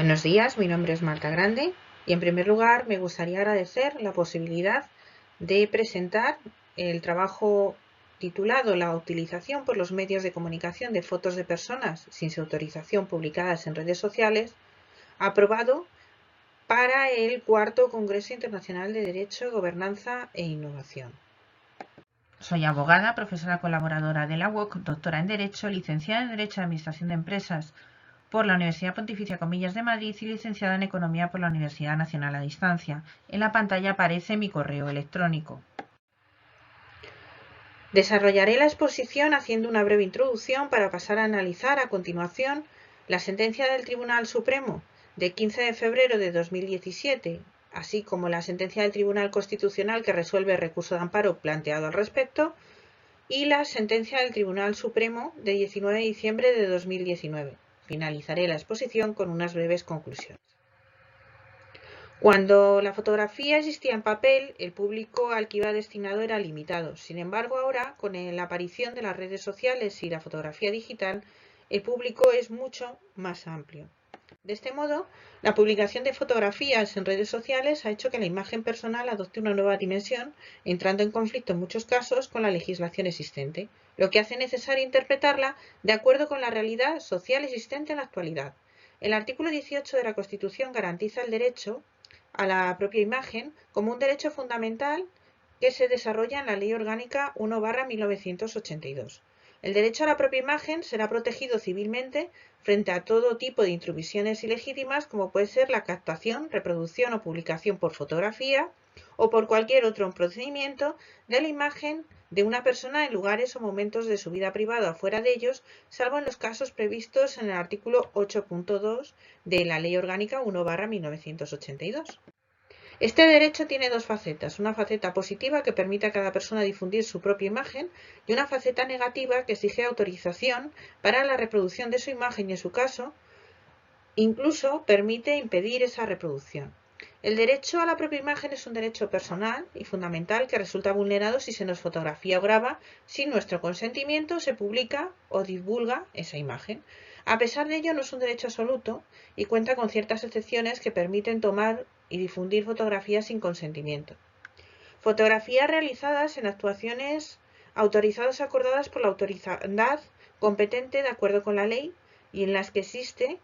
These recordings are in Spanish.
Buenos días, mi nombre es Marta Grande y en primer lugar me gustaría agradecer la posibilidad de presentar el trabajo titulado La utilización por los medios de comunicación de fotos de personas sin su autorización publicadas en redes sociales, aprobado para el cuarto Congreso Internacional de Derecho, Gobernanza e Innovación. Soy abogada, profesora colaboradora de la UOC, doctora en Derecho, licenciada en Derecho de Administración de Empresas por la Universidad Pontificia Comillas de Madrid y licenciada en Economía por la Universidad Nacional a Distancia. En la pantalla aparece mi correo electrónico. Desarrollaré la exposición haciendo una breve introducción para pasar a analizar a continuación la sentencia del Tribunal Supremo de 15 de febrero de 2017, así como la sentencia del Tribunal Constitucional que resuelve el recurso de amparo planteado al respecto, y la sentencia del Tribunal Supremo de 19 de diciembre de 2019. Finalizaré la exposición con unas breves conclusiones. Cuando la fotografía existía en papel, el público al que iba destinado era limitado. Sin embargo, ahora, con la aparición de las redes sociales y la fotografía digital, el público es mucho más amplio. De este modo, la publicación de fotografías en redes sociales ha hecho que la imagen personal adopte una nueva dimensión, entrando en conflicto en muchos casos con la legislación existente, lo que hace necesario interpretarla de acuerdo con la realidad social existente en la actualidad. El artículo 18 de la Constitución garantiza el derecho a la propia imagen como un derecho fundamental que se desarrolla en la Ley Orgánica 1/1982. El derecho a la propia imagen será protegido civilmente frente a todo tipo de intrusiones ilegítimas como puede ser la captación, reproducción o publicación por fotografía o por cualquier otro procedimiento de la imagen de una persona en lugares o momentos de su vida privada o fuera de ellos, salvo en los casos previstos en el artículo 8.2 de la Ley Orgánica 1/1982. Este derecho tiene dos facetas, una faceta positiva que permite a cada persona difundir su propia imagen y una faceta negativa que exige autorización para la reproducción de su imagen y en su caso incluso permite impedir esa reproducción. El derecho a la propia imagen es un derecho personal y fundamental que resulta vulnerado si se nos fotografía o graba sin nuestro consentimiento, se publica o divulga esa imagen. A pesar de ello, no es un derecho absoluto y cuenta con ciertas excepciones que permiten tomar y difundir fotografías sin consentimiento. Fotografías realizadas en actuaciones autorizadas o acordadas por la autoridad competente de acuerdo con la ley y en las que existe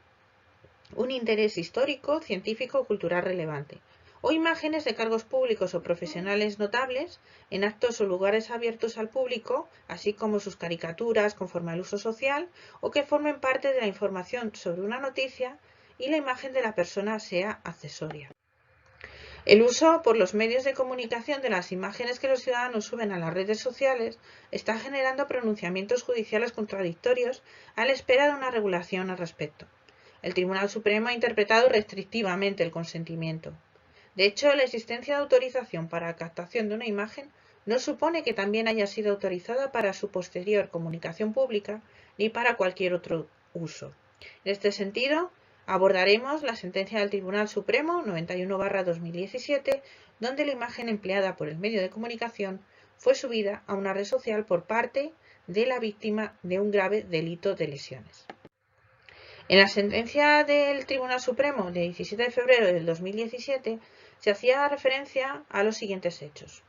un interés histórico, científico o cultural relevante, o imágenes de cargos públicos o profesionales notables en actos o lugares abiertos al público, así como sus caricaturas conforme al uso social, o que formen parte de la información sobre una noticia y la imagen de la persona sea accesoria. El uso por los medios de comunicación de las imágenes que los ciudadanos suben a las redes sociales está generando pronunciamientos judiciales contradictorios a la espera de una regulación al respecto. El Tribunal Supremo ha interpretado restrictivamente el consentimiento. De hecho, la existencia de autorización para la captación de una imagen no supone que también haya sido autorizada para su posterior comunicación pública ni para cualquier otro uso. En este sentido, abordaremos la sentencia del Tribunal Supremo 91/2017, donde la imagen empleada por el medio de comunicación fue subida a una red social por parte de la víctima de un grave delito de lesiones. En la sentencia del Tribunal Supremo de 17 de febrero del 2017 se hacía referencia a los siguientes hechos.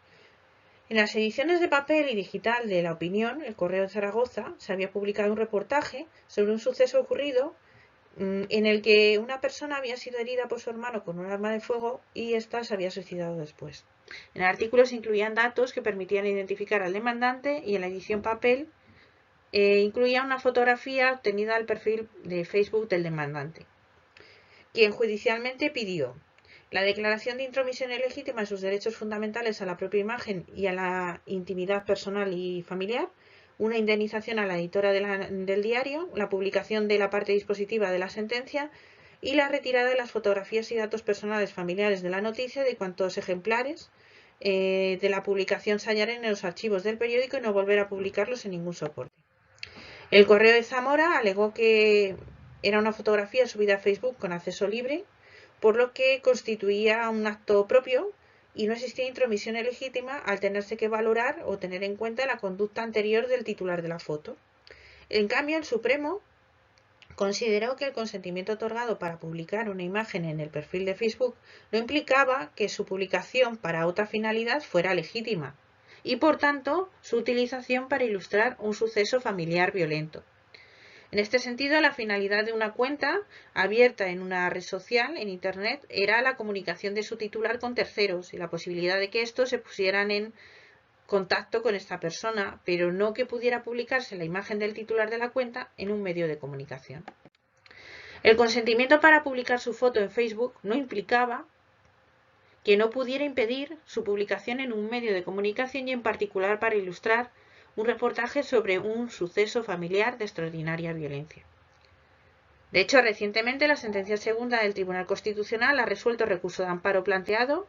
En las ediciones de papel y digital de La Opinión, El Correo de Zaragoza, se había publicado un reportaje sobre un suceso ocurrido en el que una persona había sido herida por su hermano con un arma de fuego y ésta se había suicidado después. En el artículo se incluían datos que permitían identificar al demandante y en la edición papel incluía una fotografía obtenida del perfil de Facebook del demandante, quien judicialmente pidió la declaración de intromisión ilegítima en sus derechos fundamentales a la propia imagen y a la intimidad personal y familiar, una indemnización a la editora del diario, la publicación de la parte dispositiva de la sentencia y la retirada de las fotografías y datos personales familiares de la noticia de cuantos ejemplares de la publicación se hallaran en los archivos del periódico y no volver a publicarlos en ningún soporte. El Correo de Zamora alegó que era una fotografía subida a Facebook con acceso libre, por lo que constituía un acto propio y no existía intromisión ilegítima al tenerse que valorar o tener en cuenta la conducta anterior del titular de la foto. En cambio, el Supremo consideró que el consentimiento otorgado para publicar una imagen en el perfil de Facebook no implicaba que su publicación para otra finalidad fuera legítima y, por tanto, su utilización para ilustrar un suceso familiar violento. En este sentido, la finalidad de una cuenta abierta en una red social, en Internet, era la comunicación de su titular con terceros y la posibilidad de que estos se pusieran en contacto con esta persona, pero no que pudiera publicarse la imagen del titular de la cuenta en un medio de comunicación. El consentimiento para publicar su foto en Facebook no implicaba que no pudiera impedir su publicación en un medio de comunicación y en particular para ilustrar un reportaje sobre un suceso familiar de extraordinaria violencia. De hecho, recientemente la sentencia segunda del Tribunal Constitucional ha resuelto el recurso de amparo planteado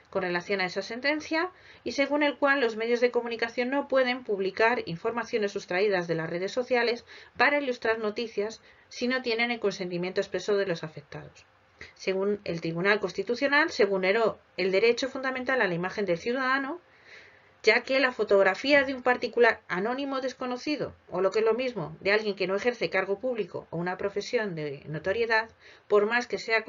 con relación a esa sentencia y según el cual los medios de comunicación no pueden publicar informaciones sustraídas de las redes sociales para ilustrar noticias si no tienen el consentimiento expreso de los afectados. Según el Tribunal Constitucional, se vulneró el derecho fundamental a la imagen del ciudadano, ya que la fotografía de un particular anónimo desconocido, o lo que es lo mismo, de alguien que no ejerce cargo público o una profesión de notoriedad, por más que sea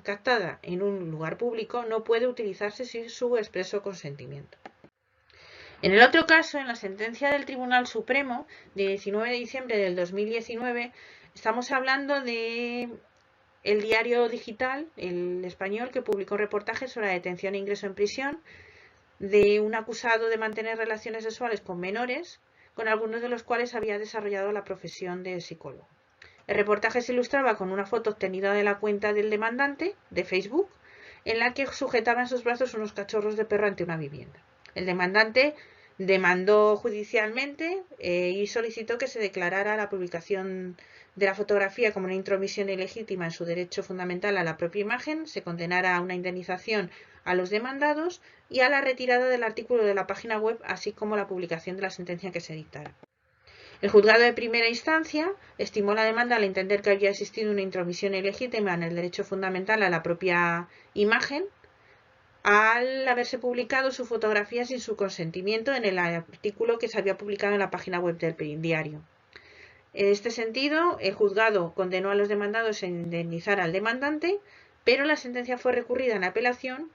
captada en un lugar público, no puede utilizarse sin su expreso consentimiento. En el otro caso, en la sentencia del Tribunal Supremo de 19 de diciembre del 2019, estamos hablando de el diario digital, El Español, que publicó un reportaje sobre la detención e ingreso en prisión de un acusado de mantener relaciones sexuales con menores, con algunos de los cuales había desarrollado la profesión de psicólogo. El reportaje se ilustraba con una foto obtenida de la cuenta del demandante de Facebook, en la que sujetaba en sus brazos unos cachorros de perro ante una vivienda. El demandante demandó judicialmente y solicitó que se declarara la publicación de la fotografía como una intromisión ilegítima en su derecho fundamental a la propia imagen, se condenara a una indemnización a los demandados y a la retirada del artículo de la página web, así como la publicación de la sentencia que se dictara. El juzgado de primera instancia estimó la demanda al entender que había existido una intromisión ilegítima en el derecho fundamental a la propia imagen al haberse publicado su fotografía sin su consentimiento en el artículo que se había publicado en la página web del diario. En este sentido, el juzgado condenó a los demandados a indemnizar al demandante, pero la sentencia fue recurrida en apelación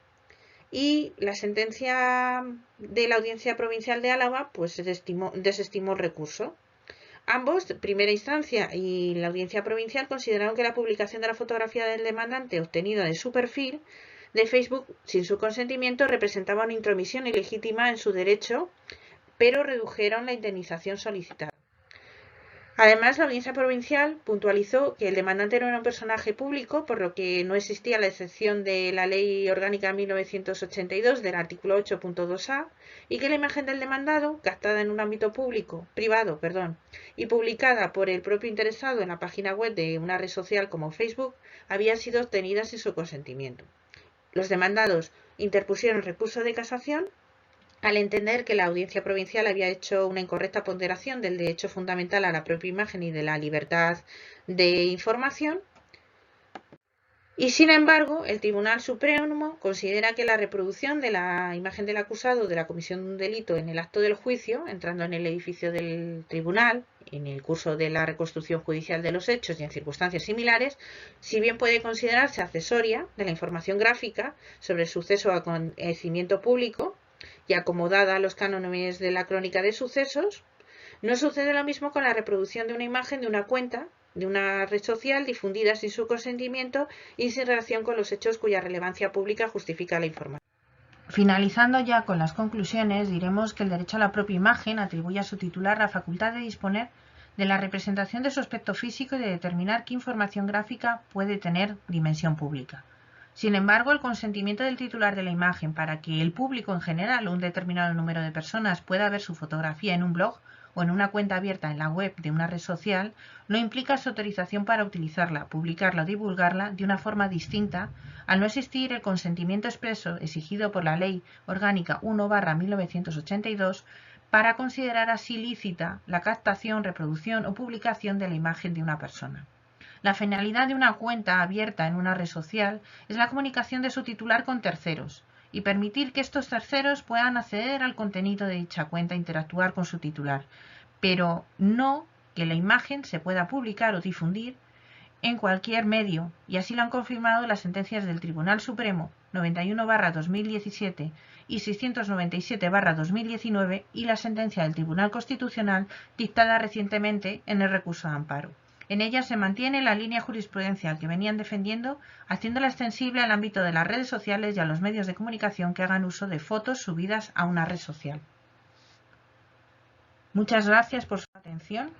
y la sentencia de la Audiencia Provincial de Álava pues desestimó el recurso. Ambos, primera instancia y la Audiencia Provincial, consideraron que la publicación de la fotografía del demandante obtenida de su perfil de Facebook sin su consentimiento representaba una intromisión ilegítima en su derecho, pero redujeron la indemnización solicitada. Además, la Audiencia Provincial puntualizó que el demandante era un personaje público, por lo que no existía la excepción de la Ley Orgánica 1982 del artículo 8.2a y que la imagen del demandado, captada en un ámbito privado, y publicada por el propio interesado en la página web de una red social como Facebook, había sido obtenida sin su consentimiento. Los demandados interpusieron recurso de casación al entender que la Audiencia Provincial había hecho una incorrecta ponderación del derecho fundamental a la propia imagen y de la libertad de información. Y sin embargo, el Tribunal Supremo considera que la reproducción de la imagen del acusado de la comisión de un delito en el acto del juicio, entrando en el edificio del tribunal, en el curso de la reconstrucción judicial de los hechos y en circunstancias similares, si bien puede considerarse accesoria de la información gráfica sobre el suceso a conocimiento público y acomodada a los cánones de la crónica de sucesos, no sucede lo mismo con la reproducción de una imagen de una cuenta de una red social difundida sin su consentimiento y sin relación con los hechos cuya relevancia pública justifica la información. Finalizando ya con las conclusiones, diremos que el derecho a la propia imagen atribuye a su titular la facultad de disponer de la representación de su aspecto físico y de determinar qué información gráfica puede tener dimensión pública. Sin embargo, el consentimiento del titular de la imagen para que el público en general o un determinado número de personas pueda ver su fotografía en un blog o en una cuenta abierta en la web de una red social no implica su autorización para utilizarla, publicarla o divulgarla de una forma distinta al no existir el consentimiento expreso exigido por la Ley Orgánica 1/1982 para considerar así lícita la captación, reproducción o publicación de la imagen de una persona. La finalidad de una cuenta abierta en una red social es la comunicación de su titular con terceros y permitir que estos terceros puedan acceder al contenido de dicha cuenta e interactuar con su titular, pero no que la imagen se pueda publicar o difundir en cualquier medio, y así lo han confirmado las sentencias del Tribunal Supremo 91/2017 y 697/2019 y la sentencia del Tribunal Constitucional dictada recientemente en el recurso de amparo. En ella se mantiene la línea jurisprudencial que venían defendiendo, haciéndola extensible al ámbito de las redes sociales y a los medios de comunicación que hagan uso de fotos subidas a una red social. Muchas gracias por su atención.